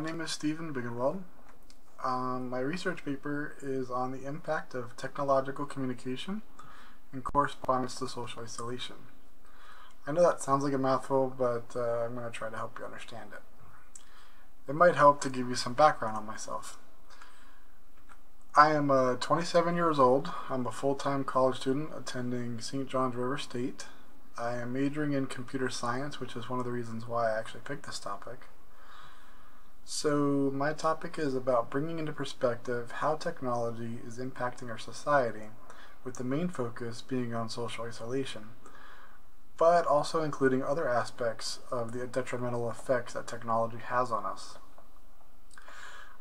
My name is Stephen Biggenweld. My research paper is on the impact of technological communication in correspondence to social isolation. I know that sounds like a mouthful, but I'm going to try to help you understand it. It might help to give you some background on myself. I am 27 years old. I'm a full-time college student attending St. John's River State. I am majoring in computer science, which is one of the reasons why I actually picked this topic. So my topic is about bringing into perspective how technology is impacting our society, with the main focus being on social isolation, but also including other aspects of the detrimental effects that technology has on us.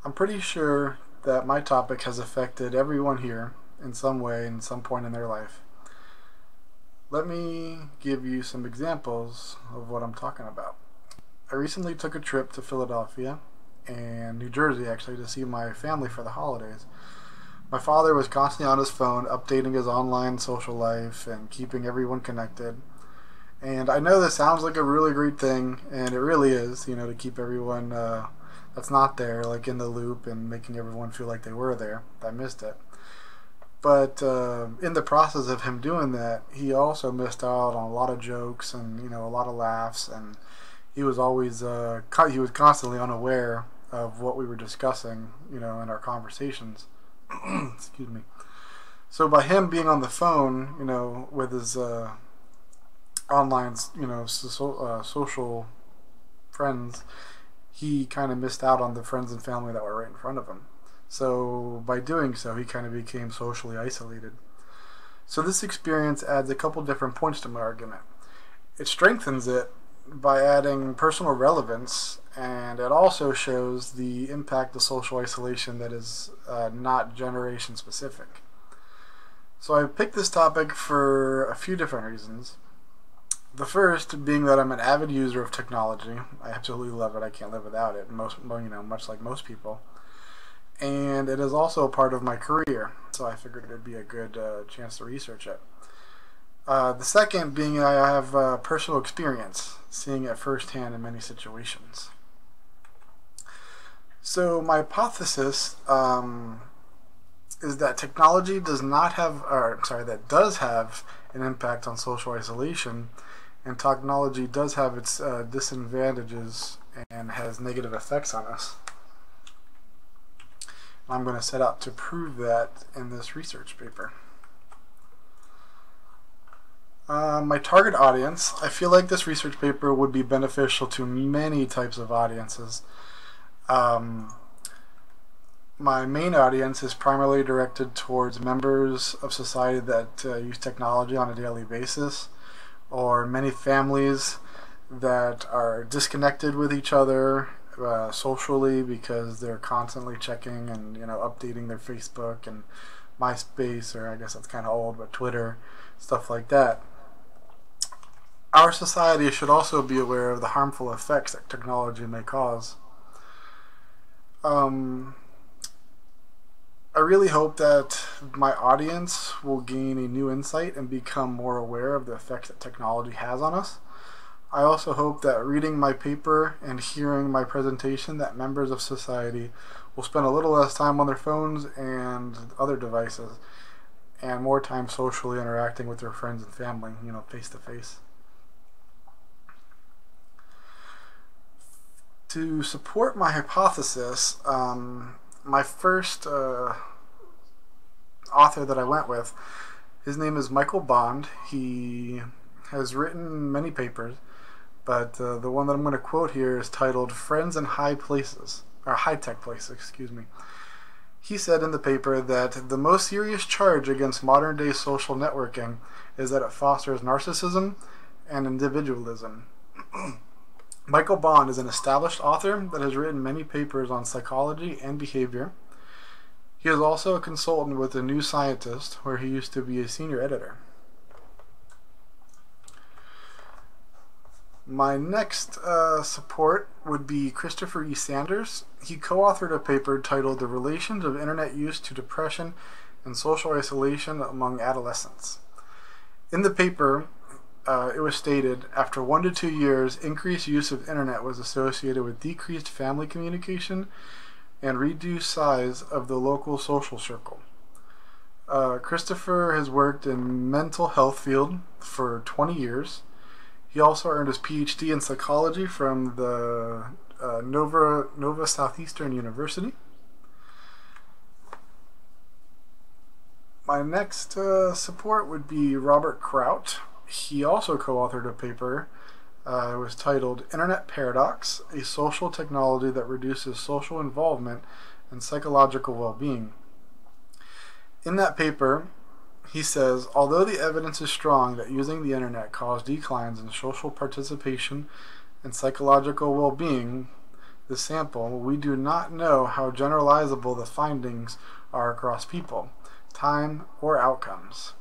I'm pretty sure that my topic has affected everyone here in some way, in some point in their life. Let me give you some examples of what I'm talking about. I recently took a trip to Philadelphia and New Jersey, actually, to see my family for the holidays. My father was constantly on his phone, updating his online social life and keeping everyone connected. And I know this sounds like a really great thing, and it really is, to keep everyone that's not there, like, in the loop and making everyone feel like they were there. I missed it. But in the process of him doing that, he also missed out on a lot of jokes and, a lot of laughs, and he was always, he was constantly unaware of what we were discussing, in our conversations. Excuse me. So by him being on the phone, with his online, social friends, he kind of missed out on the friends and family that were right in front of him. So by doing so, he kind of became socially isolated. So this experience adds a couple different points to my argument. It strengthens it by adding personal relevance, and it also shows the impact of social isolation that is not generation specific. So I picked this topic for a few different reasons. The first being that I'm an avid user of technology. I absolutely love it. I can't live without it. Much like most people. And it is also a part of my career, so I figured it would be a good chance to research it. The second being I have personal experience, seeing it firsthand in many situations. So my hypothesis is that technology does have an impact on social isolation, and technology does have its disadvantages and has negative effects on us. I'm going to set out to prove that in this research paper. My target audience, I feel like this research paper would be beneficial to many types of audiences. My main audience is primarily directed towards members of society that use technology on a daily basis, or many families that are disconnected with each other socially because they're constantly checking and updating their Facebook and MySpace, or I guess that's kind of old, but Twitter, stuff like that. Our society should also be aware of the harmful effects that technology may cause. I really hope that my audience will gain a new insight and become more aware of the effects that technology has on us. I also hope that reading my paper and hearing my presentation that members of society will spend a little less time on their phones and other devices and more time socially interacting with their friends and family, face to face. To support my hypothesis, my first author that I went with, his name is Michael Bond. He has written many papers, but the one that I'm going to quote here is titled "Friends in High Places," or High-Tech Places, excuse me. He said in the paper that the most serious charge against modern-day social networking is that it fosters narcissism and individualism. Michael Bond is an established author that has written many papers on psychology and behavior. He is also a consultant with The New Scientist, where he used to be a senior editor. My next support would be Christopher E. Sanders. He co-authored a paper titled "The Relations of Internet Use to Depression and Social Isolation Among Adolescents." In the paper, it was stated, after 1 to 2 years, increased use of internet was associated with decreased family communication and reduced size of the local social circle. Christopher has worked in mental health field for 20 years. He also earned his PhD in psychology from the Nova Southeastern University. My next support would be Robert Kraut. He also co-authored a paper. It was titled Internet Paradox, a social technology that reduces social involvement and psychological well-being. In that paper, he says, although the evidence is strong that using the internet caused declines in social participation and psychological well-being, the sample, we do not know how generalizable the findings are across people, time, or outcomes.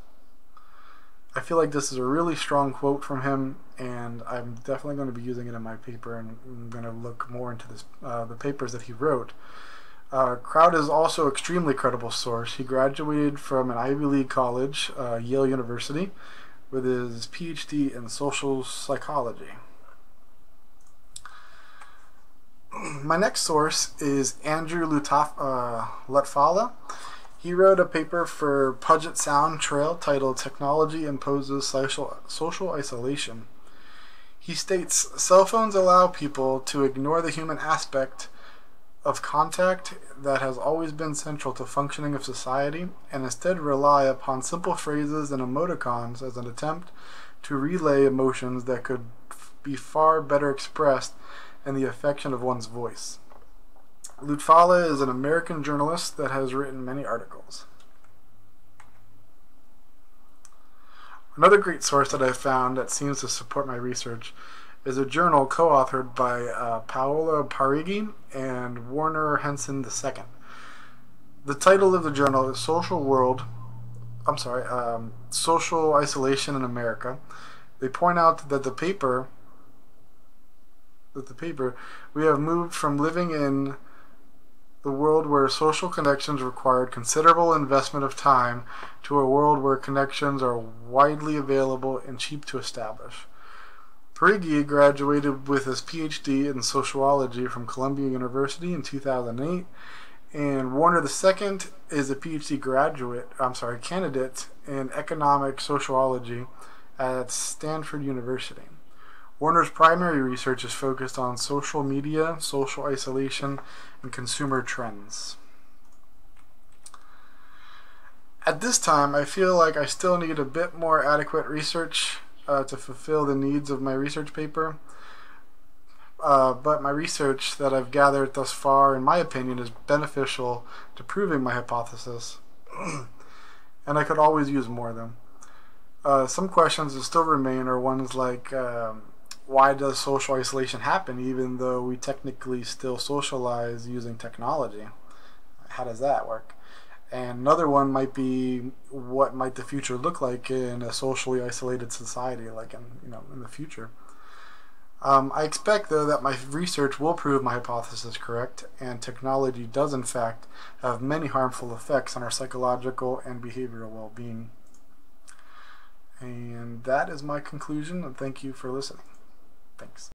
I feel like this is a really strong quote from him, and I'm definitely going to be using it in my paper, and I'm going to look more into this, the papers that he wrote. Kraut is also an extremely credible source. He graduated from an Ivy League college, Yale University, with his PhD in social psychology. My next source is Andrew Lutfalla. He wrote a paper for Puget Sound Trail titled Technology Imposes Social Isolation. He states, cell phones allow people to ignore the human aspect of contact that has always been central to functioning of society, and instead rely upon simple phrases and emoticons as an attempt to relay emotions that could be far better expressed in the affection of one's voice. Lutfalla is an American journalist that has written many articles. Another great source that I found that seems to support my research is a journal co-authored by Paola Parigi and Warner Henson II. The title of the journal is Social Isolation in America. They point out that the paper, we have moved from living in the world where social connections required considerable investment of time to a world where connections are widely available and cheap to establish. Parigi graduated with his PhD in sociology from Columbia University in 2008, and Warner II is a PhD candidate in economic sociology at Stanford University. Warner's primary research is focused on social media, social isolation, and consumer trends. At this time, I feel like I still need a bit more adequate research to fulfill the needs of my research paper. But my research that I've gathered thus far, in my opinion, is beneficial to proving my hypothesis, and I could always use more of them. Some questions that still remain are ones like, why does social isolation happen even though we technically still socialize using technology? How does that work? And another one might be, what might the future look like in a socially isolated society, like in the future? I expect, though, that my research will prove my hypothesis correct, and technology does, in fact, have many harmful effects on our psychological and behavioral well-being. And that is my conclusion, and thank you for listening. Thanks.